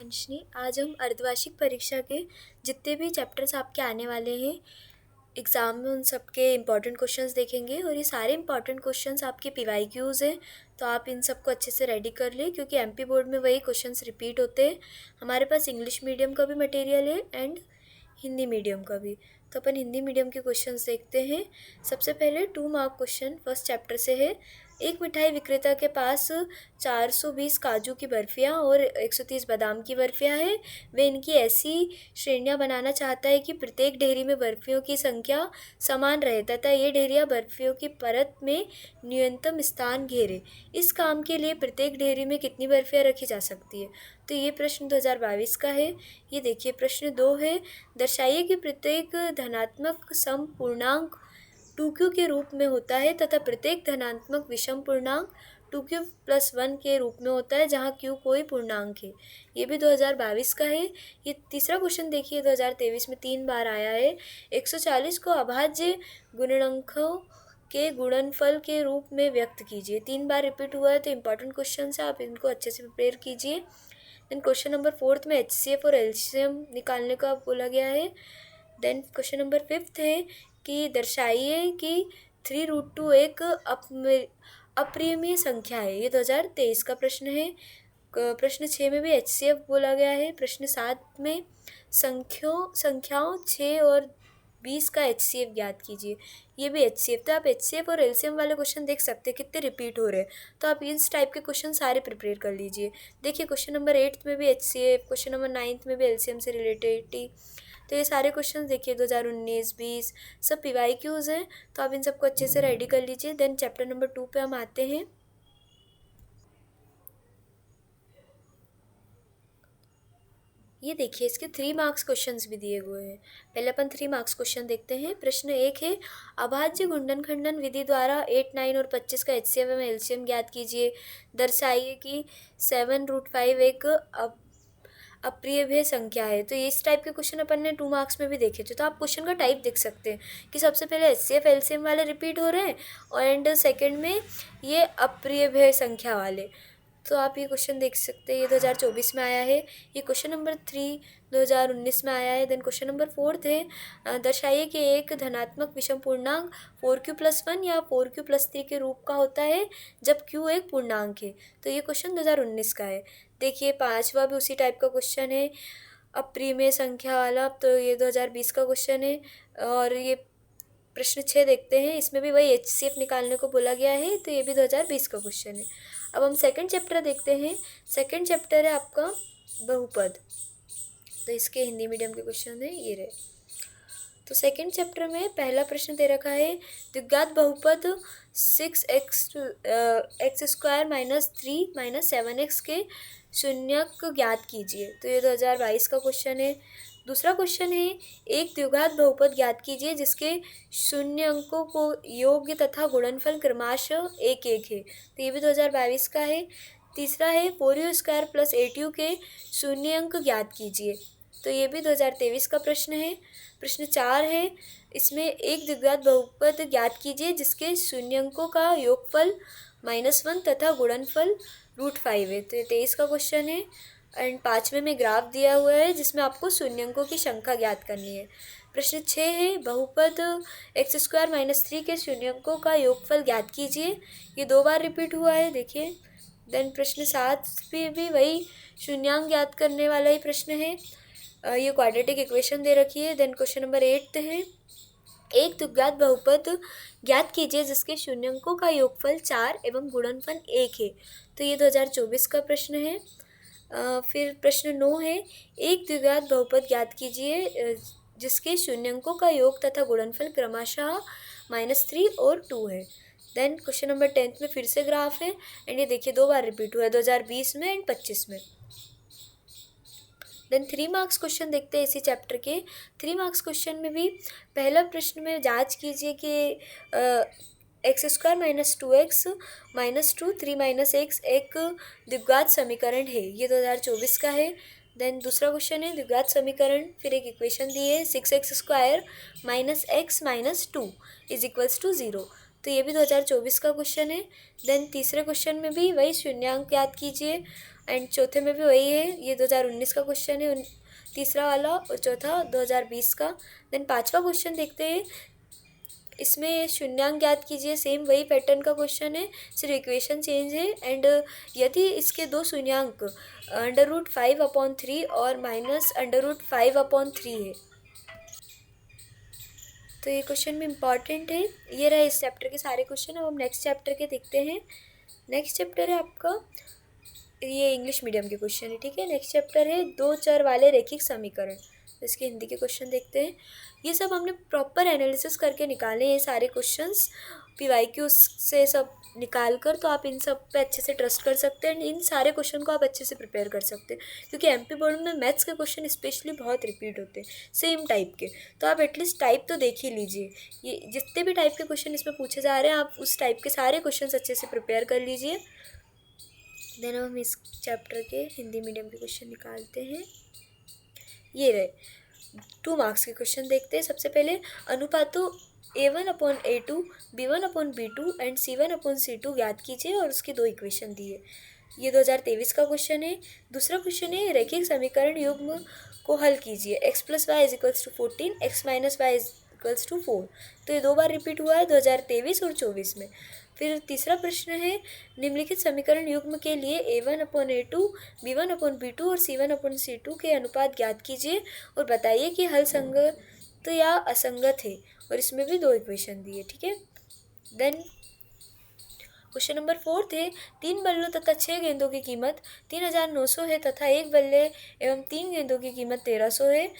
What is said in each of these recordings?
वंशनी। आज हम अर्धवार्षिक परीक्षा के जितने भी चैप्टर्स आपके आने वाले हैं एग्ज़ाम में, उन सब के इम्पॉर्टेंट क्वेश्चंस देखेंगे। और ये सारे इम्पॉर्टेंट क्वेश्चंस आपके PYQs हैं, तो आप इन सबको अच्छे से रेडी कर लें, क्योंकि MP बोर्ड में वही क्वेश्चंस रिपीट होते हैं। हमारे पास इंग्लिश मीडियम का भी मटेरियल है एंड हिंदी मीडियम का भी। तो अपन हिंदी मीडियम के क्वेश्चंस देखते हैं। सबसे पहले 2 मार्क क्वेश्चन फर्स्ट चैप्टर से है। एक मिठाई विक्रेता के पास 420 काजू की बर्फियाँ और 130 बादाम की बर्फियाँ हैं। वे इनकी ऐसी श्रेणियाँ बनाना चाहता है कि प्रत्येक ढेरी में बर्फियों की संख्या समान रहे तथा ये ढेरियाँ बर्फियों की परत में न्यूनतम स्थान घेरे। इस काम के लिए प्रत्येक ढेरी में कितनी बर्फियाँ रखी जा सकती है? तो ये प्रश्न 2022 का है। ये देखिए प्रश्न 2 है। दर्शाइए कि प्रत्येक धनात्मक सम पूर्णांक 2q के रूप में होता है तथा प्रत्येक धनात्मक विषम पूर्णांक 2q+1 के रूप में होता है, जहाँ q कोई पूर्णांक है। ये भी 2022 का है। ये तीसरा क्वेश्चन देखिए 2023 में 3 बार आया है। 140 को अभाज्य गुणनखों के गुणनफल के रूप में व्यक्त कीजिए। 3 बार रिपीट हुआ है, तो इम्पॉर्टेंट क्वेश्चन है, आप इनको अच्छे से प्रिपेयर कीजिए। देन क्वेश्चन नंबर 4 में HCF और LCM निकालने का बोला गया है। देन क्वेश्चन नंबर 5 है कि दर्शाइए कि 3√2 एक अप्रियमीय संख्या है। ये 2023 का प्रश्न है। प्रश्न 6 में भी HCF बोला गया है। प्रश्न 7 में संख्याओं 6 और 20 का HCF ज्ञात कीजिए। ये भी HCF, तो आप HCF और LCM वाले क्वेश्चन देख सकते हैं कितने रिपीट हो रहे हैं, तो आप इस टाइप के क्वेश्चन सारे प्रिपेयर कर लीजिए। देखिए क्वेश्चन नंबर 8 में भी HCF, क्वेश्चन नंबर 9 में भी LCM से रिलेटेड। तो ये सारे क्वेश्चन देखिए 2019-20 सब PYQs हैं, तो आप इन सबको अच्छे से रेडी कर लीजिए। देन चैप्टर नंबर 2 पे हम आते हैं। ये देखिए इसके 3 मार्क्स क्वेश्चंस भी दिए हुए हैं। पहले अपन 3 मार्क्स क्वेश्चन देखते हैं। प्रश्न 1 है, अभाज्य गुणन खंडन विधि द्वारा 8, 9 और 25 का HCF एवं LCM ज्ञात कीजिए। दर्शाइए कि 7√5 एक अप्रियभेय संख्या है। तो इस टाइप के क्वेश्चन अपन ने 2 मार्क्स में भी देखे थे। तो आप क्वेश्चन का टाइप देख सकते हैं कि सबसे पहले HCF LCM वाले रिपीट हो रहे हैं और एंड सेकंड में ये अप्रियभेय संख्या वाले। तो आप ये क्वेश्चन देख सकते हैं। ये 2024 में आया है। ये क्वेश्चन नंबर 3 2019 में आया है। देन क्वेश्चन नंबर 4 है, दर्शाइए कि एक धनात्मक विषम पूर्णांक 4q+1 या 4q+3 के रूप का होता है जब q एक पूर्णांक है। तो ये क्वेश्चन 2019 का है। देखिए 5वां भी उसी टाइप का क्वेश्चन है, अप्रियमेय संख्या वाला। तो ये 2020 का क्वेश्चन है। और ये प्रश्न 6 देखते हैं, इसमें भी वही HCF निकालने को बोला गया है, तो ये भी 2020 का क्वेश्चन है। अब हम सेकंड चैप्टर देखते हैं। सेकंड चैप्टर है आपका बहुपद, तो इसके हिंदी मीडियम के क्वेश्चन है ये रहे। तो सेकंड चैप्टर में पहला प्रश्न दे रखा है, द्विघात बहुपद 6x² - 3 - 7x के शून्यक ज्ञात कीजिए। तो ये 2022 का क्वेश्चन है। दूसरा क्वेश्चन है, एक द्विघात बहुपद ज्ञात कीजिए जिसके शून्य अंकों को योग तथा गुणनफल क्रमशः 1, 1 है। तो ये भी 2022 का है। तीसरा है 4u² + 8u के शून्य अंक ज्ञात कीजिए। तो ये भी 2023 का प्रश्न है। प्रश्न 4 है, इसमें एक द्विघात बहुपद ज्ञात कीजिए जिसके शून्य अंकों का योगफल -1 तथा गुणनफल √5 है। तो ये 23 का क्वेश्चन है। एंड 5वें में ग्राफ दिया हुआ है जिसमें आपको शून्यंकों की संख्या ज्ञात करनी है। प्रश्न 6 है, बहुपद x² - 3 के शून्यंकों का योगफल ज्ञात कीजिए। ये 2 बार रिपीट हुआ है, देखिए। देन प्रश्न 7 भी वही शून्यांक ज्ञात करने वाला ही प्रश्न है। ये क्वाड्रेटिक इक्वेशन दे रखी है। देन क्वेश्चन नंबर 8 है, एक द्विघात बहुपद ज्ञात कीजिए जिसके शून्यंकों का योगफल 4 एवं गुणनफल 1 है। तो ये 2024 का प्रश्न है। फिर प्रश्न 9 है, एक द्विघात बहुपद ज्ञात कीजिए जिसके शून्यंकों का योग तथा गुणनफल क्रमशः -3 और 2 है। देन क्वेश्चन नंबर 10 में फिर से ग्राफ है एंड ये देखिए 2 बार रिपीट हुआ है, 2020 में एंड 25 में। देन 3 मार्क्स क्वेश्चन देखते हैं इसी चैप्टर के। 3 मार्क्स क्वेश्चन में भी पहला प्रश्न में जांच कीजिए कि x² - 2x - 2 3 - x एक द्विघात समीकरण है। ये 2024 का है। देन दूसरा क्वेश्चन है द्विघात समीकरण, फिर एक इक्वेशन दी है 6x² - x - 2 = 0। तो ये भी 2024 का क्वेश्चन है। देन तीसरे क्वेश्चन में भी वही शून्यांक याद कीजिए एंड चौथे में भी वही है, ये 2019 का क्वेश्चन है तीसरा वाला, और चौथा 2020 का। देन पांचवा क्वेश्चन देखते हैं, इसमें शून्यांक ज्ञात कीजिए, सेम वही पैटर्न का क्वेश्चन है, सिर्फ इक्वेशन चेंज है। एंड यदि इसके दो शून्यांक √5/3 और -√5/3 है, तो ये क्वेश्चन भी इम्पॉर्टेंट है। ये रहे इस चैप्टर के सारे क्वेश्चन। अब हम नेक्स्ट चैप्टर के देखते हैं। नेक्स्ट चैप्टर है आपका, ये इंग्लिश मीडियम के क्वेश्चन है, ठीक है। नेक्स्ट चैप्टर है दो चर वाले रैखिक समीकरण, तो इसके हिंदी के क्वेश्चन देखते हैं। ये सब हमने प्रॉपर एनालिसिस करके निकाले ये सारे क्वेश्चंस PYQ से सब निकाल कर, तो आप इन सब पे अच्छे से ट्रस्ट कर सकते हैं। इन सारे क्वेश्चन को आप अच्छे से प्रिपेयर कर सकते हैं, क्योंकि MP बोर्ड में मैथ्स के क्वेश्चन स्पेशली बहुत रिपीट होते हैं सेम टाइप के, तो आप एटलीस्ट टाइप तो देख ही लीजिए। ये जितने भी टाइप के क्वेश्चन इसमें पूछे जा रहे हैं, आप उस टाइप के सारे क्वेश्चन अच्छे से प्रिपेयर कर लीजिए। देन हम इस चैप्टर के हिंदी मीडियम के क्वेश्चन निकालते हैं। ये रहे 2 मार्क्स के क्वेश्चन देखते हैं। सबसे पहले अनुपातों A1/A2, B1/B2 एंड C1/C2 ज्ञात कीजिए और उसकी 2 इक्वेशन दिए। ये 2023 का क्वेश्चन है। दूसरा क्वेश्चन है रैखिक समीकरण युग्म को हल कीजिए, x + y = 14, x - y = 4। तो ये 2 बार रिपीट हुआ है 2023 और 2024 में। फिर तीसरा प्रश्न है निम्नलिखित समीकरण युग्म के लिए A1/A2, B1/B2 और C1/C2 के अनुपात ज्ञात कीजिए और बताइए कि हल संगत या असंगत है, और इसमें भी 2 इक्वेशन दिए, ठीक है। देन क्वेश्चन नंबर 4 है 3 बल्लों तथा 6 गेंदों की कीमत 3900 है तथा 1 बल्ले एवं 3 गेंदों की कीमत 1300 है।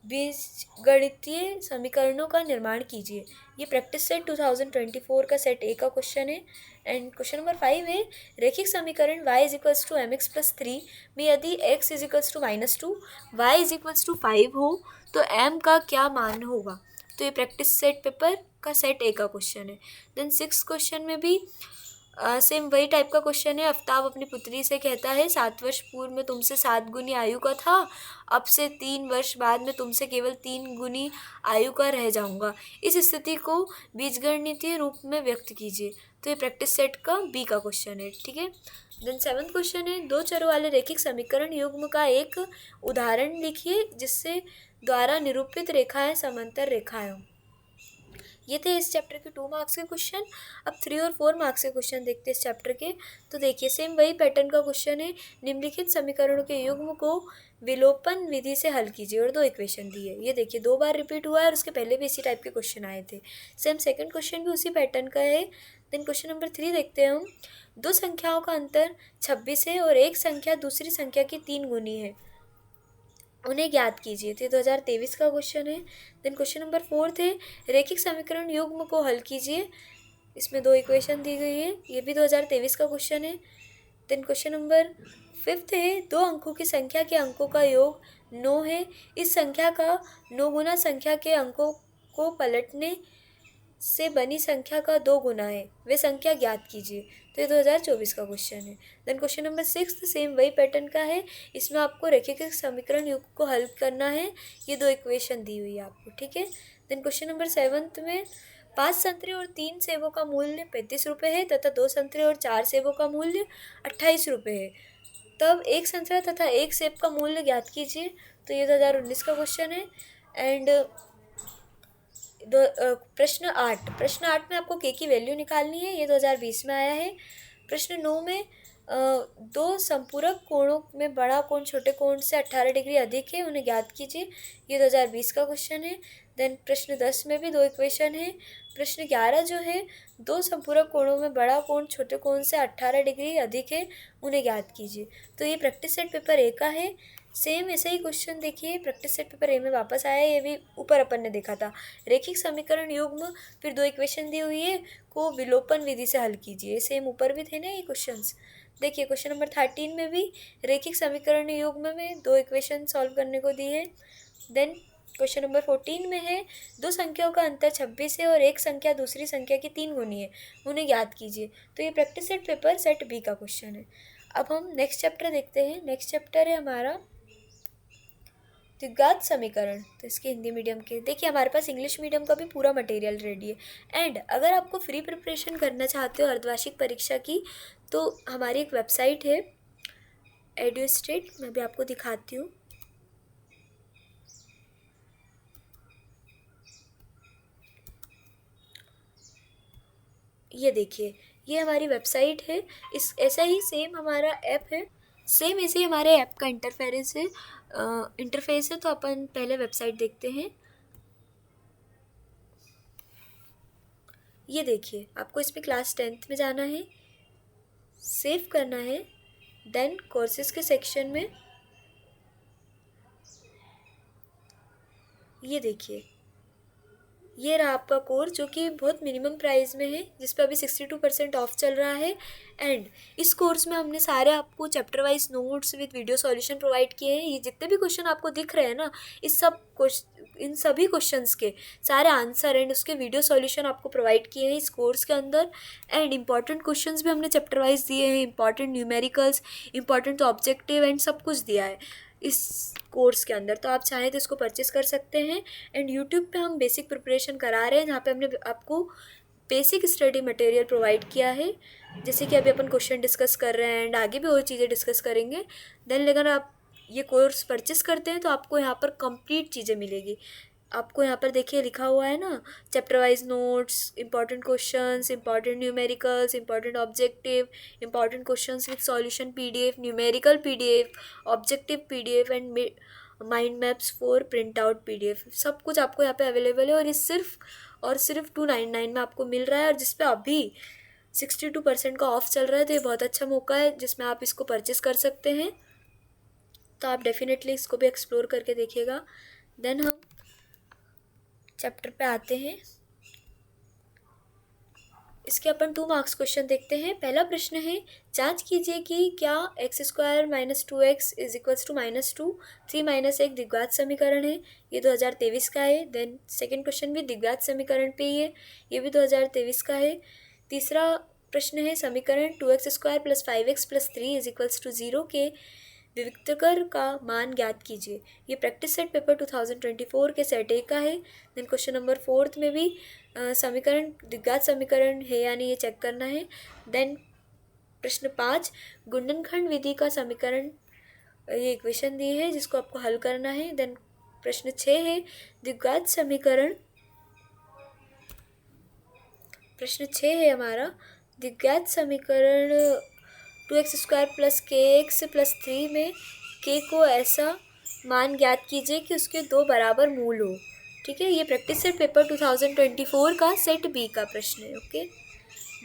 बीजगणितीय समीकरणों का निर्माण कीजिए। ये प्रैक्टिस सेट 2024 का सेट A का क्वेश्चन है। एंड क्वेश्चन नंबर 5 है रैखिक समीकरण y = mx + 3 में यदि x = -2, y = 5 हो तो m का क्या मान होगा। तो ये प्रैक्टिस सेट पेपर का सेट A का क्वेश्चन है। देन 6 क्वेश्चन में भी सेम वही टाइप का क्वेश्चन है। आफ्ताब अपनी पुत्री से कहता है 7 वर्ष पूर्व में तुमसे 7 गुनी आयु का था, अब से 3 वर्ष बाद में तुमसे केवल 3 गुनी आयु का रह जाऊंगा। इस स्थिति को बीजगणितीय रूप में व्यक्त कीजिए। तो ये प्रैक्टिस सेट का B का क्वेश्चन है, ठीक है। देन 7th क्वेश्चन है 2 चरों वाले रैखिक समीकरण युग्म का एक उदाहरण लिखिए जिससे द्वारा निरूपित रेखाएं समांतर रेखाएं हों। ये थे इस चैप्टर के 2 मार्क्स के क्वेश्चन। अब 3 और 4 मार्क्स के क्वेश्चन देखते हैं इस चैप्टर के। तो देखिए सेम वही पैटर्न का क्वेश्चन है, निम्नलिखित समीकरणों के युग्म को विलोपन विधि से हल कीजिए और 2 इक्वेशन दी है। ये देखिए 2 बार रिपीट हुआ है और उसके पहले भी इसी टाइप के क्वेश्चन आए थे। सेम सेकंड क्वेश्चन भी उसी पैटर्न का है। देन क्वेश्चन नंबर 3 देखते हैं हम। 2 संख्याओं का अंतर 26 है और एक संख्या दूसरी संख्या की 3 गुनी है, उन्हें ज्ञात कीजिए। तो 2023 का क्वेश्चन है। देन क्वेश्चन नंबर 4 है रैखिक समीकरण युग्म को हल कीजिए, इसमें 2 इक्वेशन दी गई है, ये भी 2023 का क्वेश्चन है। देन क्वेश्चन नंबर 5 है 2 अंकों की संख्या के अंकों का योग 9 है, इस संख्या का 9 गुना संख्या के अंकों को पलटने से बनी संख्या का 2 गुना है, वे संख्या ज्ञात कीजिए। तो ये 2024 का क्वेश्चन है। देन क्वेश्चन नंबर 6 सेम वही पैटर्न का है, इसमें आपको रैखिक समीकरण युग्म को हल करना है। ये 2 इक्वेशन दी हुई है आपको, ठीक है। देन क्वेश्चन नंबर 7 में 5 संतरे और 3 सेबों का मूल्य 35 रुपये है तथा 2 संतरे और 4 सेबों का मूल्य 28 रुपये है, तब 1 संतरा तथा 1 सेब का मूल्य ज्ञात कीजिए। तो ये 2019 का क्वेश्चन है। एंड प्रश्न 8 में आपको k की वैल्यू निकालनी है, ये 2020 में आया है। प्रश्न 9 में 2 संपूरक कोणों में बड़ा कोण छोटे कोण से 18 डिग्री अधिक है, उन्हें ज्ञात कीजिए, ये 2020 का क्वेश्चन है। देन प्रश्न 10 में भी 2 इक्वेशन है। प्रश्न 11 जो है 2 संपूरक कोणों में बड़ा कोण छोटे कोण से 18 डिग्री अधिक है, उन्हें ज्ञात कीजिए। तो ये प्रैक्टिस सेट पेपर A का है। सेम ऐसे ही क्वेश्चन देखिए प्रैक्टिस सेट पेपर A में वापस आया, ये भी ऊपर अपन ने देखा था। रैखिक समीकरण युग्म फिर 2 इक्वेशन दी हुई है को विलोपन विधि से हल कीजिए। सेम ऊपर भी थे ना ये क्वेश्चंस। देखिए क्वेश्चन नंबर 13 में भी रैखिक समीकरण युग्म में 2 इक्वेशन सॉल्व करने को दी है। देन क्वेश्चन नंबर 14 में है 2 संख्याओं का अंतर 26 है और एक संख्या दूसरी संख्या की 3 गुनी है, उन्हें ज्ञात कीजिए। तो ये practice set paper set B का क्वेश्चन है। अब हम नेक्स्ट चैप्टर देखते हैं। नेक्स्ट चैप्टर है हमारा द्विघात समीकरण। तो इसके हिंदी मीडियम के देखिए हमारे पास इंग्लिश मीडियम का भी पूरा मटेरियल रेडी है। एंड अगर आपको फ्री प्रिपरेशन करना चाहते हो अर्धवार्षिक परीक्षा की, तो हमारी एक वेबसाइट है एडू स्टेट मैं भी आपको दिखाती हूँ। ये देखिए, ये हमारी वेबसाइट है। इस ऐसा ही सेम हमारा ऐप है, सेम ऐसे ही हमारे ऐप का इंटरफेस है। तो अपन पहले वेबसाइट देखते हैं। ये देखिए, आपको इसमें क्लास 10th में जाना है, सेव करना है, देन कोर्सेज के सेक्शन में ये देखिए, ये रहा आपका कोर्स जो कि बहुत मिनिमम प्राइस में है, जिस पे अभी 62% ऑफ चल रहा है। एंड इस कोर्स में हमने सारे आपको chapter wise notes with video solution provide किए हैं। ये जितने भी क्वेश्चन आपको दिख रहे हैं ना, इन सभी क्वेश्चंस के सारे आंसर एंड उसके वीडियो सॉल्यूशन आपको प्रोवाइड किए हैं इस कोर्स के अंदर। एंड इंपॉर्टेंट क्वेश्चंस भी हमने चैप्टर वाइज दिए हैं, important numericals, important objective and सब कुछ दिया है इस कोर्स के अंदर। तो आप चाहें तो इसको परचेस कर सकते हैं। एंड यूट्यूब पे हम बेसिक प्रिपरेशन करा रहे हैं, जहाँ पे हमने आपको बेसिक स्टडी मटेरियल प्रोवाइड किया है, जैसे कि अभी अपन क्वेश्चन डिस्कस कर रहे हैं एंड आगे भी और चीज़ें डिस्कस करेंगे। देन अगर आप ये कोर्स परचेस करते हैं तो आपको यहाँ पर कंप्लीट चीज़ें मिलेगी। आपको यहाँ पर देखिए लिखा हुआ है ना, chapter wise notes, important questions, important numericals, important objective, important questions with solution PDF, numerical PDF, objective PDF and mind maps for print out PDF. सब कुछ आपको यहाँ पे अवेलेबल है और ये सिर्फ 299 में आपको मिल रहा है। और जिस पे अभी 62% का ऑफ चल रहा है, तो ये बहुत अच्छा मौका है जिसमें आप इसको परचेस कर सकते हैं। तो आप डेफिनेटली इसको भी एक्सप्लोर करके देखिएगा। देन हम चैप्टर पे आते हैं। इसके अपन 2 मार्क्स क्वेश्चन देखते हैं। पहला प्रश्न है, जांच कीजिए कि क्या x² - 2x = -2 3 - 1 द्विघात समीकरण है। ये 2023 का है। देन सेकंड क्वेश्चन भी द्विघात समीकरण पे ही है, ये भी 2023 का है। तीसरा प्रश्न है, समीकरण 2x² + 5x + 3 = 0 के विविक्तकर का मान ज्ञात कीजिए। ये प्रैक्टिस सेट पेपर 2024 के सेट ए का है। देन क्वेश्चन नंबर 4 में भी समीकरण द्विघात समीकरण है या नहीं ये चेक करना है। देन प्रश्न 5, गुणनखंड विधि का समीकरण, ये इक्वेशन दी है जिसको आपको हल करना है। देन प्रश्न 6 है, द्विघात समीकरण, प्रश्न 6 है हमारा, द्विघात समीकरण 2x² + kx + 3 में k को ऐसा मान ज्ञात कीजिए कि उसके 2 बराबर मूल हो। ठीक है, ये प्रैक्टिस सेट पेपर 2024 का सेट बी का प्रश्न है। ओके,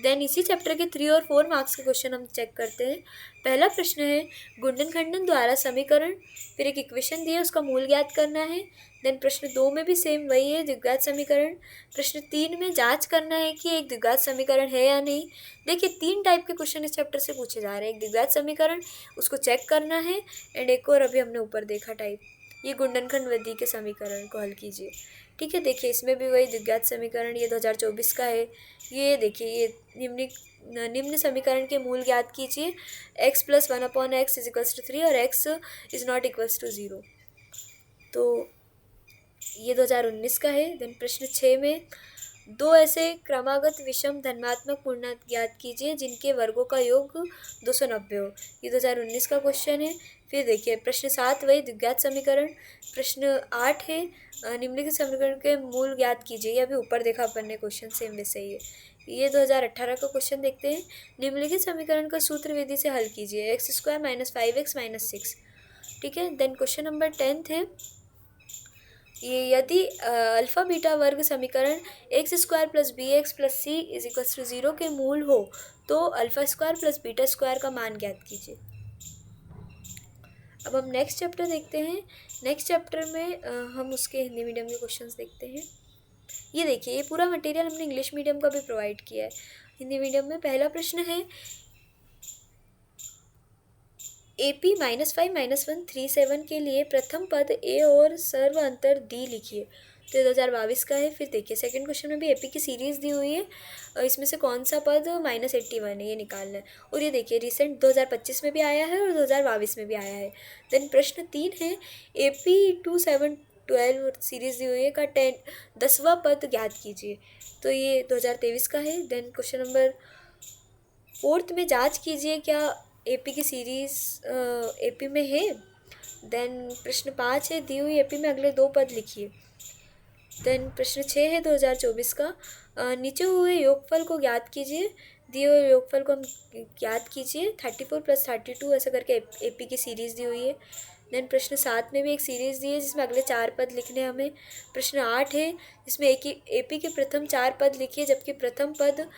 देन इसी चैप्टर के 3 और 4 मार्क्स के क्वेश्चन हम चेक करते हैं। पहला प्रश्न है, गुणन खंडन द्वारा समीकरण, फिर एक इक्वेशन दी है उसका मूल ज्ञात करना है। देन प्रश्न 2 में भी सेम वही है, द्विघात समीकरण। प्रश्न 3 में जांच करना है कि एक द्विघात समीकरण है या नहीं। देखिए 3 टाइप के क्वेश्चन इस चैप्टर से पूछे जा रहे हैं। एक द्विघात समीकरण, उसको चेक करना है, एंड एक और अभी हमने ऊपर देखा टाइप, ये गुणनखंड विधि के समीकरण को हल कीजिए। ठीक है, देखिए इसमें भी वही द्विघात समीकरण, ये 2024 का है। ये देखिए, ये निम्न समीकरण के मूल ज्ञात कीजिए, x + 1/x = 3 और x ≠ 0। तो ये 2019 का है। देन प्रश्न 6 में, 2 ऐसे क्रमागत विषम धनात्मक पूर्णांक ज्ञात कीजिए जिनके वर्गों का योग 290 हो। ये 2019 का क्वेश्चन है। फिर देखिए प्रश्न 7 वही द्विघात समीकरण। प्रश्न 8 है, निम्नलिखित समीकरण के मूल ज्ञात कीजिए। ये अभी ऊपर देखा अपन ने क्वेश्चन, सेम वैसे ही है। ये 2018 का क्वेश्चन देखते हैं। निम्नलिखित समीकरण का सूत्र विधि से हल कीजिए, x² - 5x - 6। ठीक है, देन क्वेश्चन नंबर 10 है, ये यदि अल्फ़ा बीटा वर्ग समीकरण x² + bx + c = 0 के मूल हो तो α² + β² का मान ज्ञात कीजिए। अब हम नेक्स्ट चैप्टर देखते हैं। नेक्स्ट चैप्टर में हम उसके हिंदी मीडियम के क्वेश्चंस देखते हैं। ये देखिए, ये पूरा मटेरियल हमने इंग्लिश मीडियम का भी प्रोवाइड किया है। हिंदी मीडियम में पहला प्रश्न है, AP -5 - 137 के लिए प्रथम पद A और सर्व अंतर D लिखिए। तो 2022 का है। फिर देखिए सेकंड क्वेश्चन में भी AP की सीरीज़ दी हुई है और इसमें से कौन सा पद -81 है ये निकालना है। और ये देखिए रिसेंट 2025 में भी आया है और 2022 में भी आया है। देन प्रश्न 3 है, AP 2712 सीरीज़ दी हुई है का 10वां पद ज्ञात कीजिए। तो ये 2023 का है। देन क्वेश्चन नंबर 4 में जांच कीजिए क्या एपी की सीरीज़ एपी में है। देन प्रश्न 5 है, दी हुई एपी में अगले दो पद लिखिए। देन प्रश्न 6 है 2024 का, नीचे हुए योगफल को ज्ञात कीजिए। दिए हुए योगफल को हम ज्ञात कीजिए 34 + 32 ऐसा करके एपी की सीरीज़ दी हुई है। देन प्रश्न 7 में भी एक सीरीज़ दी है जिसमें अगले 4 पद लिखने हैं हमें। प्रश्न 8 है जिसमें एपी के प्रथम 4 पद लिखिए, जबकि प्रथम पद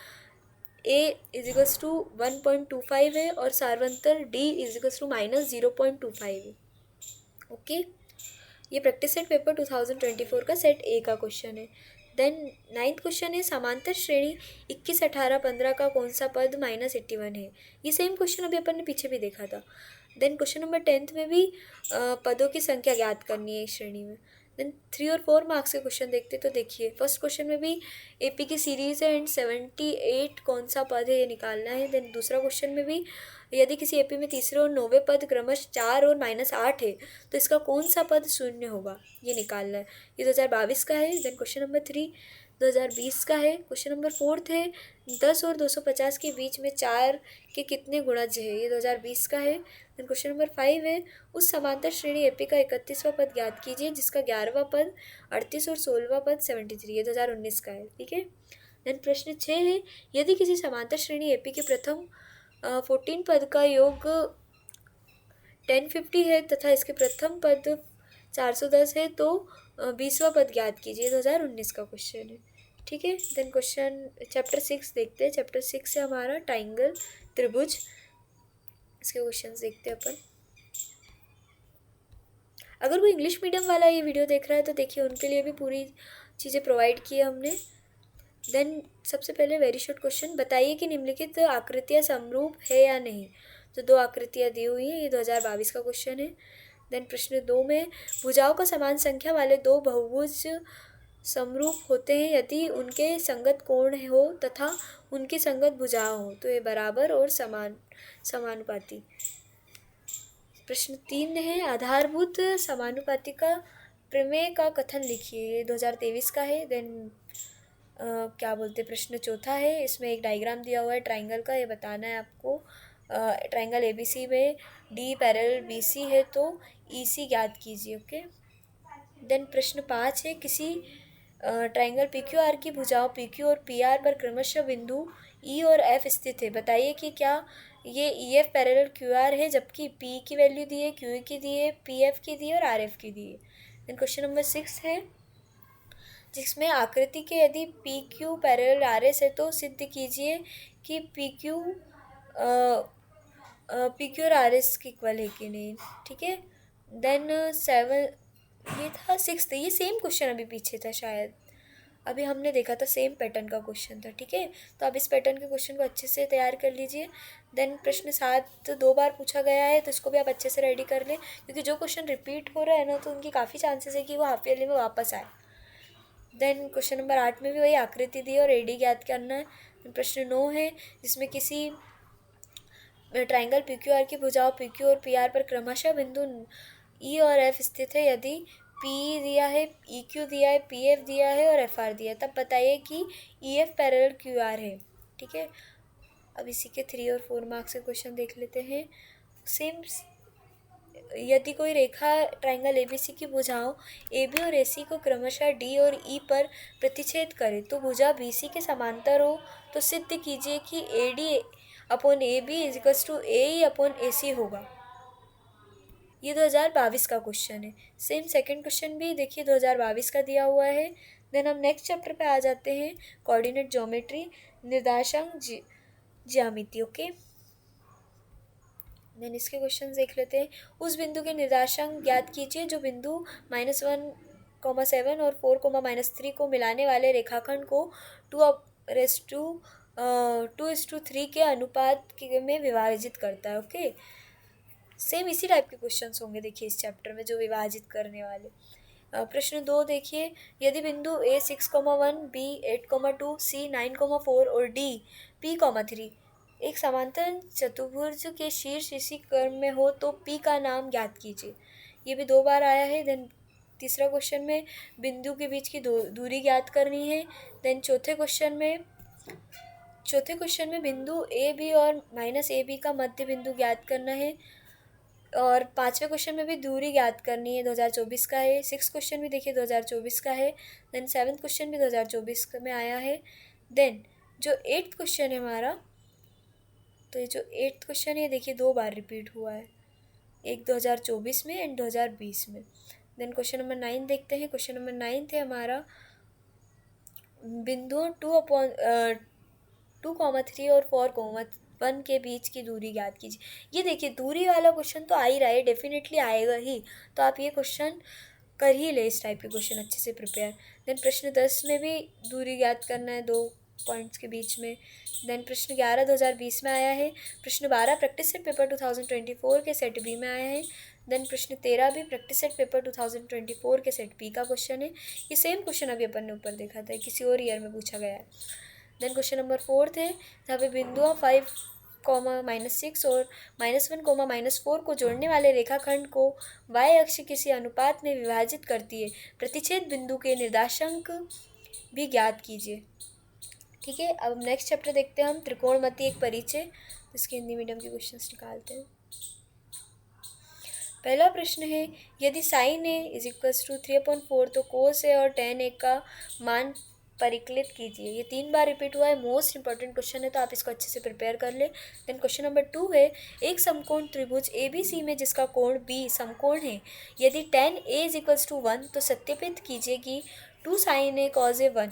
a = 1.25 है और सार्वंतर d = -0.25 है। ओके, ये प्रैक्टिस सेट पेपर 2024 का सेट ए का क्वेश्चन है। देन 9th क्वेश्चन है, समांतर श्रेणी 21, 18, 15 का कौन सा पद -81 है। ये सेम क्वेश्चन अभी अपन ने पीछे भी देखा था। देन क्वेश्चन नंबर 10th में भी पदों की संख्या ज्ञात करनी है इस श्रेणी में। देन 3 और 4 मार्क्स के क्वेश्चन देखते तो देखिए, फर्स्ट क्वेश्चन में भी एपी की सीरीज़ है एंड 78 कौन सा पद है ये निकालना है। देन दूसरा क्वेश्चन में भी यदि किसी एपी में तीसरे और 9वें पद क्रमश 4 और -8 है तो इसका कौन सा पद शून्य होगा ये निकालना है। ये 2022 का है। देन क्वेश्चन नंबर 3 2020 का है। क्वेश्चन नंबर 4 है, 10 और 250 के बीच में 4 के कितने गुणज है, ये 2020 का है। देन क्वेश्चन नंबर 5 है, उस समांतर श्रेणी एपी का 31वां पद ज्ञात कीजिए जिसका 11वां पद 38 और 16वां पद 73, ये 2019 का है। ठीक है। देन प्रश्न 6 है, यदि किसी समांतर श्रेणी एपी के प्रथम 14 पद का योग 1050 है तथा इसके प्रथम पद 410 है तो 20वां पद ज्ञात कीजिए, 2019 का क्वेश्चन है। ठीक है। देन क्वेश्चन चैप्टर 6 देखते हैं। चैप्टर 6 से हमारा ट्राइंगल त्रिभुज, इसके क्वेश्चन देखते हैं अपन। अगर कोई इंग्लिश मीडियम वाला ये वीडियो देख रहा है तो देखिए उनके लिए भी पूरी चीज़ें प्रोवाइड की है हमने। देन सबसे पहले वेरी शॉर्ट क्वेश्चन, बताइए कि निम्नलिखित आकृतियाँ समरूप है या नहीं। तो 2 आकृतियाँ दी हुई हैं, ये 2022 का क्वेश्चन है। देन प्रश्न 2 में, भुजाओं का समान संख्या वाले 2 बहुभुज समरूप होते हैं यदि उनके संगत कोण हो तथा उनकी संगत भुजा हो, तो ये बराबर और समानुपाती। प्रश्न 3 है, आधारभूत समानुपाती का प्रमेय का कथन लिखिए, ये 2023 का है। देन क्या बोलते, प्रश्न 4 है, इसमें एक डायग्राम दिया हुआ है ट्राइंगल का, ये बताना है आपको। ट्राइंगल एबीसी में डी पैरेलल बीसी है तो ईसी ज्ञात कीजिए। ओके। देन प्रश्न 5 है, किसी ट्राइंगल PQR की भुजाओं PQ और PR पर क्रमशः बिंदु E और F स्थित है, बताइए कि क्या ये EF पैरेलल QR है, जबकि P की वैल्यू दी है, QE की दी है, PF की दी है और RF की दी है। देन क्वेश्चन नंबर 6 है, जिसमें आकृति के यदि PQ पैरेलल RS है तो सिद्ध कीजिए कि PQ और RS की इक्वल है कि नहीं। ठीक है। देन 7 ये था 6th, ये सेम क्वेश्चन अभी पीछे था शायद, अभी हमने देखा था, सेम पैटर्न का क्वेश्चन था। ठीक है, तो आप इस पैटर्न के क्वेश्चन को अच्छे से तैयार कर लीजिए। देन प्रश्न 7 2 बार पूछा गया है तो इसको भी आप अच्छे से रेडी कर लें, क्योंकि जो क्वेश्चन रिपीट हो रहा है ना तो उनकी काफ़ी चांसेस है कि वो हाफ ईयरली में वापस आए। देन क्वेश्चन नंबर 8 में भी वही आकृति दी और एडी ज्ञात करना है। प्रश्न 9 है, जिसमें किसी ट्राइंगल PQR की भुजाओं PQ और PR पर क्रमशः बिंदु E और F स्थित है, यदि PE दिया है, EQ दिया है, PF दिया है और FR दिया है, तब बताइए कि EF पैरेलल QR है। ठीक है। अब इसी के 3 और 4 मार्क्स के क्वेश्चन देख लेते हैं। सेम, यदि कोई रेखा ट्राइंगल ABC की भुजाओं AB और AC को क्रमशः D और E पर प्रतिच्छेद करे तो भुजा BC के समांतर हो, तो सिद्ध कीजिए कि AD/AB = AE/AC होगा। ये 2022 का क्वेश्चन है। सेम सेकंड क्वेश्चन भी देखिए 2022 का दिया हुआ है। देन हम नेक्स्ट चैप्टर पे आ जाते हैं, कोऑर्डिनेट ज्योमेट्री, निर्देशांक ज्यामिति। ओके। देन इसके क्वेश्चन देख लेते हैं। उस बिंदु के निर्देशांक ज्ञात कीजिए जो बिंदु -1,7 और 4,-3 को मिलाने वाले रेखाखंड को 2:3 के अनुपात में विभाजित करता है। ओके। सेम इसी टाइप के क्वेश्चंस होंगे देखिए इस चैप्टर में, जो विभाजित करने वाले। प्रश्न 2 देखिए, यदि बिंदु A 6,1, B 8,2, C 9,4 और D P,3 एक समांतर चतुर्भुज के शीर्ष इसी क्रम में हो तो P का नाम ज्ञात कीजिए। ये भी 2 बार आया है। देन तीसरा क्वेश्चन में बिंदु के बीच की दूरी ज्ञात करनी है। देन चौथे क्वेश्चन में चौथे क्वेश्चन में बिंदु ए बी और माइनस ए बी का मध्य बिंदु ज्ञात करना है, और पाँचवें क्वेश्चन में भी दूरी ज्ञात करनी है, 2024 का है। सिक्स क्वेश्चन भी देखिए 2024 का है। देन सेवन्थ क्वेश्चन भी 2024 में आया है। देन जो एट्थ क्वेश्चन है हमारा, तो ये जो एट्थ क्वेश्चन है देखिए 2 बार रिपीट हुआ है, एक 2024 में एंड 2020 में। देन क्वेश्चन नंबर 9 देखते हैं। क्वेश्चन नंबर 9 है हमारा, बिंदुओं 2,3 और 4,1 के बीच की दूरी ज्ञात कीजिए। ये देखिए दूरी वाला क्वेश्चन तो आ ही रहा है, डेफिनेटली आएगा ही, तो आप ये क्वेश्चन कर ही ले, इस टाइप के क्वेश्चन अच्छे से प्रिपेयर। देन प्रश्न 10 में भी दूरी ज्ञात करना है 2 पॉइंट्स के बीच में। देन प्रश्न 11 2020 में आया है। प्रश्न 12 प्रैक्टिस सेट पेपर 2024 के सेट बी में आया है। देन प्रश्न 13 भी प्रैक्टिस सेट पेपर 2024 के सेट बी का क्वेश्चन है। ये सेम क्वेश्चन अभी अपन ने ऊपर देखा था, किसी और ईयर में पूछा गया है। देन क्वेश्चन नंबर 4 है, जहाँ पे बिंदुओं 5, -6 और -1, -4 को जोड़ने वाले रेखाखंड को y अक्ष किसी अनुपात में विभाजित करती है, प्रतिच्छेद बिंदु के निर्देशांक भी ज्ञात कीजिए। ठीक है, अब नेक्स्ट चैप्टर देखते हैं हम, त्रिकोणमिति एक परिचय। इसके हिंदी मीडियम के क्वेश्चंस निकालते हैं। पहला प्रश्न है, यदि sine A is equals to 3/4 तो कोस ए और tan ए का मान परिकलित कीजिए। ये 3 बार रिपीट हुआ है, मोस्ट इंपॉर्टेंट क्वेश्चन है, तो आप इसको अच्छे से प्रिपेयर कर ले। देन क्वेश्चन नंबर 2 है, एक समकोण त्रिभुज ए बी सी में जिसका कोण बी समकोण है, यदि tan A is equals to 1 तो सत्यापित कीजिए कि 2 sin ए cos ए 1।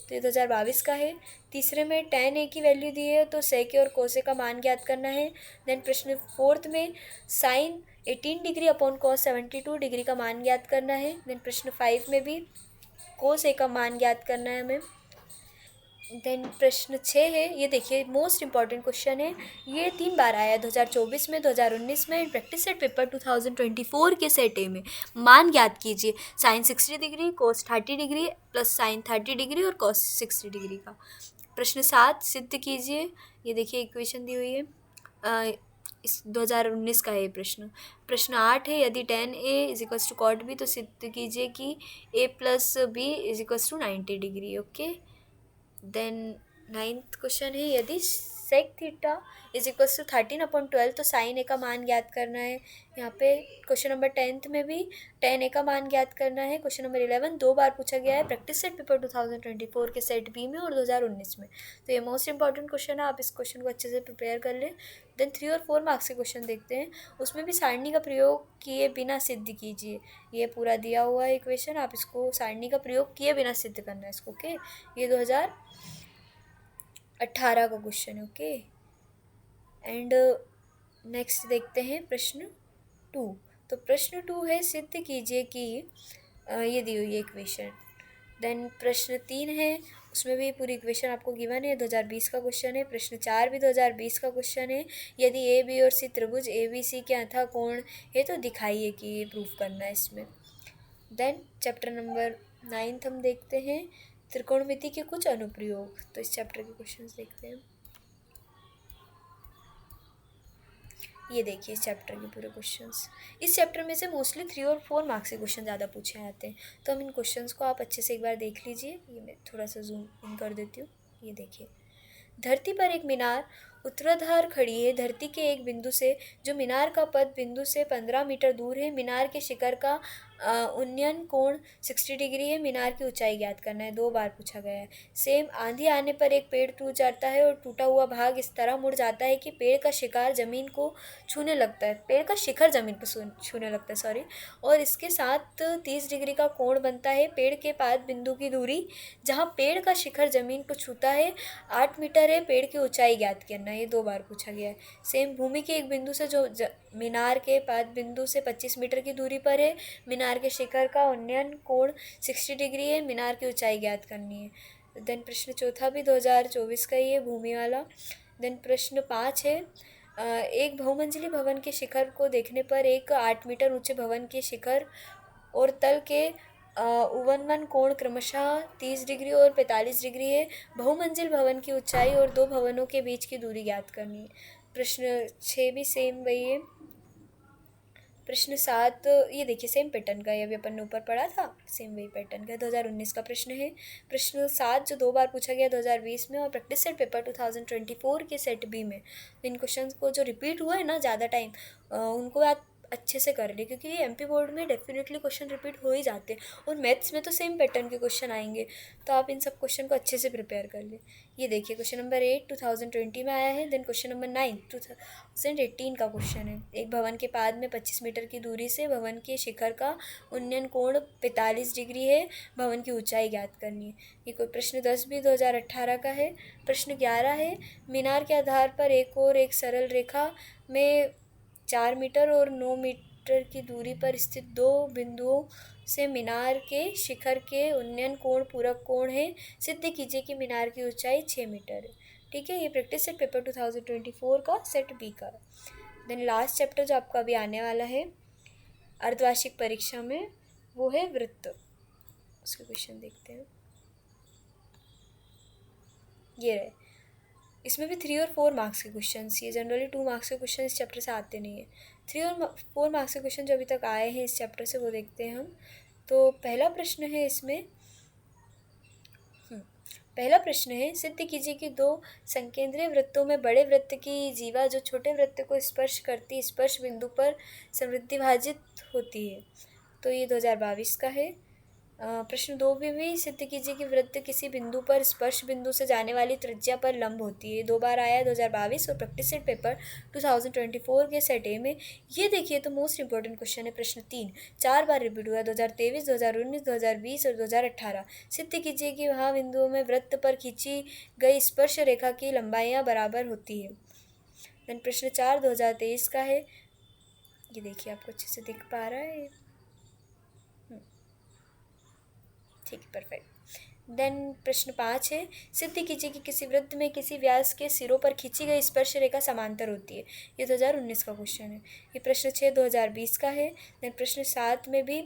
तो ये 2022 का है। तीसरे में tan ए की वैल्यू दी है, तो sec ए और cos ए का मान ज्ञात करना है। देन प्रश्न 4 में sin 18 degree upon cos 72 degree का मान ज्ञात करना है। देन प्रश्न 5 में भी cos ए का मान ज्ञात करना है हमें। देन प्रश्न 6 है, ये देखिए मोस्ट इंपॉर्टेंट क्वेश्चन है, ये 3 बार आया है, 2024 में, 2019 में, प्रैक्टिस सेट पेपर 2024 के सेट ए में। मान ज्ञात कीजिए sin 60 degree cos 30 degree plus sin 30 degree और cos 60 डिग्री का। प्रश्न 7 सिद्ध कीजिए, ये देखिए इक्वेशन दी हुई है, इस 2019 का है प्रश्न। प्रश्न 8 है, यदि tan A is equals to cot b तो सिद्ध कीजिए कि a plus B is equals to 90 degree. Okay, then 9th question है, यदि sec theta is equals to 13/12 तो sin ए का मान ज्ञात करना है। यहाँ पे क्वेश्चन नंबर 10th में भी tan ए का मान ज्ञात करना है। क्वेश्चन नंबर 11 2 बार पूछा गया है, प्रैक्टिस सेट पेपर 2024 के सेट बी में और 2019 में, तो ये मोस्ट इंपॉर्टेंट क्वेश्चन है, आप इस क्वेश्चन को अच्छे से प्रिपेयर कर लें। देन 3 और 4 मार्क्स के क्वेश्चन देखते हैं, उसमें भी सारणी का प्रयोग किए बिना सिद्ध कीजिए। ये पूरा दिया हुआ है इक्वेशन, आप इसको सारणी का प्रयोग किए बिना सिद्ध करना है इसको। ओके, ये 2018 का क्वेश्चन है। ओके, एंड नेक्स्ट देखते हैं प्रश्न 2। तो प्रश्न 2 है, सिद्ध कीजिए कि ये दी हुई है इक्वेशन। देन प्रश्न 3 है, उसमें भी पूरी इक्वेशन आपको गिवन है, 2020 का क्वेश्चन है। प्रश्न 4 भी 2020 का क्वेश्चन है, यदि ए बी और सी त्रिभुज ए बी सी के अतः कोण है तो दिखाइए कि ये प्रूफ करना है इसमें। देन चैप्टर नंबर 9 हम देखते हैं, त्रिकोणमिति के कुछ अनुप्रयोग। तो इस चैप्टर के क्वेश्चंस देखते हैं। ये देखिए इस चैप्टर के पूरे क्वेश्चंस, इस चैप्टर में से मोस्टली 3 और 4 मार्क्स के क्वेश्चन ज़्यादा पूछे आते हैं, तो हम इन क्वेश्चंस को आप अच्छे से एक बार देख लीजिए। ये मैं थोड़ा सा जूम इन कर देती हूँ। ये देखिए, धरती पर एक मीनार उत्तराधार खड़ी है, धरती के एक बिंदु से, जो मीनार का पद बिंदु से 15 मीटर दूर है, मीनार के शिखर का उन्नयन कोण 60 डिग्री है, मीनार की ऊंचाई ज्ञात करना है। 2 बार पूछा गया है। सेम, आंधी आने पर एक पेड़ टूट जाता है और टूटा हुआ भाग इस तरह मुड़ जाता है कि पेड़ का शिखर जमीन को छूने लगता है, और इसके साथ 30 डिग्री का कोण बनता है। पेड़ के पाद बिंदु की दूरी जहाँ पेड़ का शिखर जमीन को छूता है 8 मीटर है, पेड़ की ऊंचाई ज्ञात करना है। ये 2 बार पूछा गया है। सेम, भूमि के एक बिंदु से जो मीनार के पाद बिंदु से 25 मीटर की दूरी पर है, मीनार के शिखर का उन्नयन कोण 60 डिग्री है, मीनार की ऊंचाई ज्ञात करनी है। देन प्रश्न 4 भी 2024 का ही है, भूमि वाला। देन प्रश्न 5 है, एक बहुमंजिली भवन के शिखर को देखने पर एक 8 मीटर ऊंचे भवन के शिखर और तल के उवनवन कोण क्रमशः 30 डिग्री और 45 डिग्री है। बहुमंजिल भवन की ऊंचाई और 2 भवनों के बीच की दूरी ज्ञात करनी है। प्रश्न 6 भी सेम वही है। प्रश्न 7, ये देखिए सेम पैटर्न का, ये अभी अपन ने ऊपर पढ़ा था, सेम वही पैटर्न का 2019 का प्रश्न है। प्रश्न 7 जो 2 बार पूछा गया 2020 में और प्रैक्टिस सेट पेपर 2024 के सेट बी में। इन क्वेश्चंस को जो रिपीट हुआ है ना ज़्यादा टाइम, उनको आप अच्छे से कर ले, क्योंकि ये एमपी बोर्ड में डेफिनेटली क्वेश्चन रिपीट हो ही जाते हैं और मैथ्स में तो सेम पैटर्न के क्वेश्चन आएंगे, तो आप इन सब क्वेश्चन को अच्छे से प्रिपेयर कर ले। ये देखिए क्वेश्चन नंबर 8 2020 में आया है। देन क्वेश्चन नंबर 9 2018 का क्वेश्चन है। एक भवन के पाद में 25 मीटर की दूरी से भवन के शिखर का उन्नयन कोण 45 डिग्री है, भवन की ऊंचाई ज्ञात करनी है। ये कोई प्रश्न 10 भी 2018 का है। प्रश्न 11 है, मीनार के आधार पर एक और एक सरल रेखा में 4 मीटर और 9 मीटर की दूरी पर स्थित दो बिंदुओं से मीनार के शिखर के उन्नयन कोण पूरक कोण है, सिद्ध कीजिए कि मीनार की ऊंचाई 6 मीटर है। ठीक है, ये प्रैक्टिस सेट पेपर 2024 का सेट बी का। देन लास्ट चैप्टर जो आपका अभी आने वाला है अर्धवार्षिक परीक्षा में, वो है वृत्त। उसके क्वेश्चन देखते हैं। ये रहे, इसमें भी 3 और 4 मार्क्स के क्वेश्चन, ये जनरली 2 मार्क्स के क्वेश्चन इस चैप्टर से आते नहीं है। 3 और 4 मार्क्स के क्वेश्चन जो अभी तक आए हैं इस चैप्टर से वो देखते हैं हम। तो पहला प्रश्न है इसमें, पहला प्रश्न है, सिद्ध कीजिए कि दो संकेंद्रीय वृत्तों में बड़े वृत्त की जीवा जो छोटे वृत्त को स्पर्श करती स्पर्श बिंदु पर समृद्धिभाजित होती है। तो ये 2022 का है। प्रश्न 2 में भी सिद्ध कीजिए कि वृत्त किसी बिंदु पर स्पर्श बिंदु से जाने वाली त्रिज्या पर लंब होती है। 2 बार आया है 2022 और प्रैक्टिस सेट पेपर 2024 के सेट ए में। ये देखिए तो मोस्ट इंपॉर्टेंट क्वेश्चन है। प्रश्न 3 4 बार रिपीट हुआ, 2023, 2019, 2020 और 2018। सिद्ध कीजिए कि वहाँ बिंदुओं में वृत्त पर खींची गई स्पर्श रेखा की लंबाइयाँ बराबर होती है। देन प्रश्न 4 2023 का है। ये देखिए आपको अच्छे से दिख पा रहा है, ठीक है, परफेक्ट। देन प्रश्न 5 है, सिद्ध कीजिए कि किसी वृत्त में किसी व्यास के सिरों पर खींची गई स्पर्श रेखा समांतर होती है। ये 2019 का क्वेश्चन है। ये प्रश्न 6 2020 का है। देन प्रश्न 7 में भी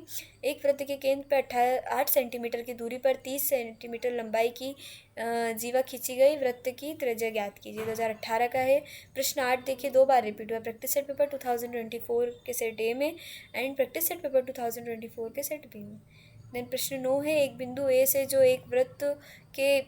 एक वृत्त के केंद्र पर 8 सेंटीमीटर की दूरी पर 30 सेंटीमीटर लंबाई की जीवा खींची गई वृत्त की त्रिज्या ज्ञात कीजिए। 2018 का है। प्रश्न 8 देखिए 2 बार रिपीट हुआ, प्रैक्टिस सेट पेपर 2024 के सेट ए में एंड प्रैक्टिस सेट पेपर 2024 के सेट बी में। देन प्रश्न 9 है, एक बिंदु ए से जो एक वृत्त के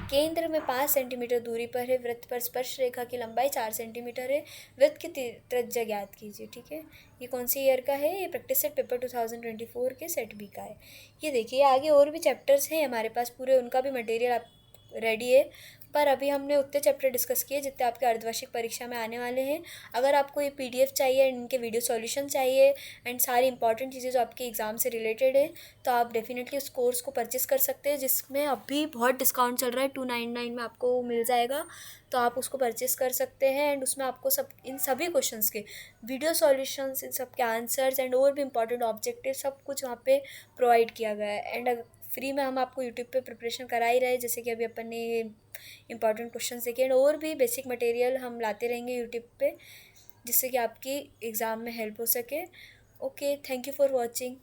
केंद्र में 5 सेंटीमीटर दूरी पर है, वृत्त पर स्पर्श रेखा की लंबाई 4 सेंटीमीटर है, वृत्त की त्रिज्या ज्ञात कीजिए। ठीक है, ये कौन सी ईयर का है? ये प्रैक्टिस सेट पेपर 2024 के सेट बी का है। ये देखिए आगे और भी चैप्टर्स हैं हमारे पास पूरे, उनका भी मटेरियल आप रेडी है, पर अभी हमने उतने चैप्टर डिस्कस किए जितने आपके अर्धवार्षिक परीक्षा में आने वाले हैं। अगर आपको ये पीडीएफ चाहिए एंड इनके वीडियो सॉल्यूशन चाहिए एंड सारी इंपॉर्टेंट चीज़ें जो आपके एग्ज़ाम से रिलेटेड है, तो आप डेफिनेटली उस कोर्स को परचेस कर सकते हैं, जिसमें अभी बहुत डिस्काउंट चल रहा है, 299 में आपको मिल जाएगा। तो आप उसको परचेस कर सकते हैं एंड उसमें आपको सब इन सभी क्वेश्चंस के वीडियो सॉल्यूशंस, इन सब के आंसर्स एंड और भी इंपॉर्टेंट ऑब्जेक्टिव सब कुछ वहाँ पे प्रोवाइड किया गया है। एंड फ्री में हम आपको यूट्यूब पे प्रिपरेशन करा ही रहे, जैसे कि अभी अपन ने इंपॉर्टेंट क्वेश्चन देखे एंड और भी बेसिक मटेरियल हम लाते रहेंगे यूट्यूब पे, जिससे कि आपकी एग्ज़ाम में हेल्प हो सके। Okay, thank you for watching.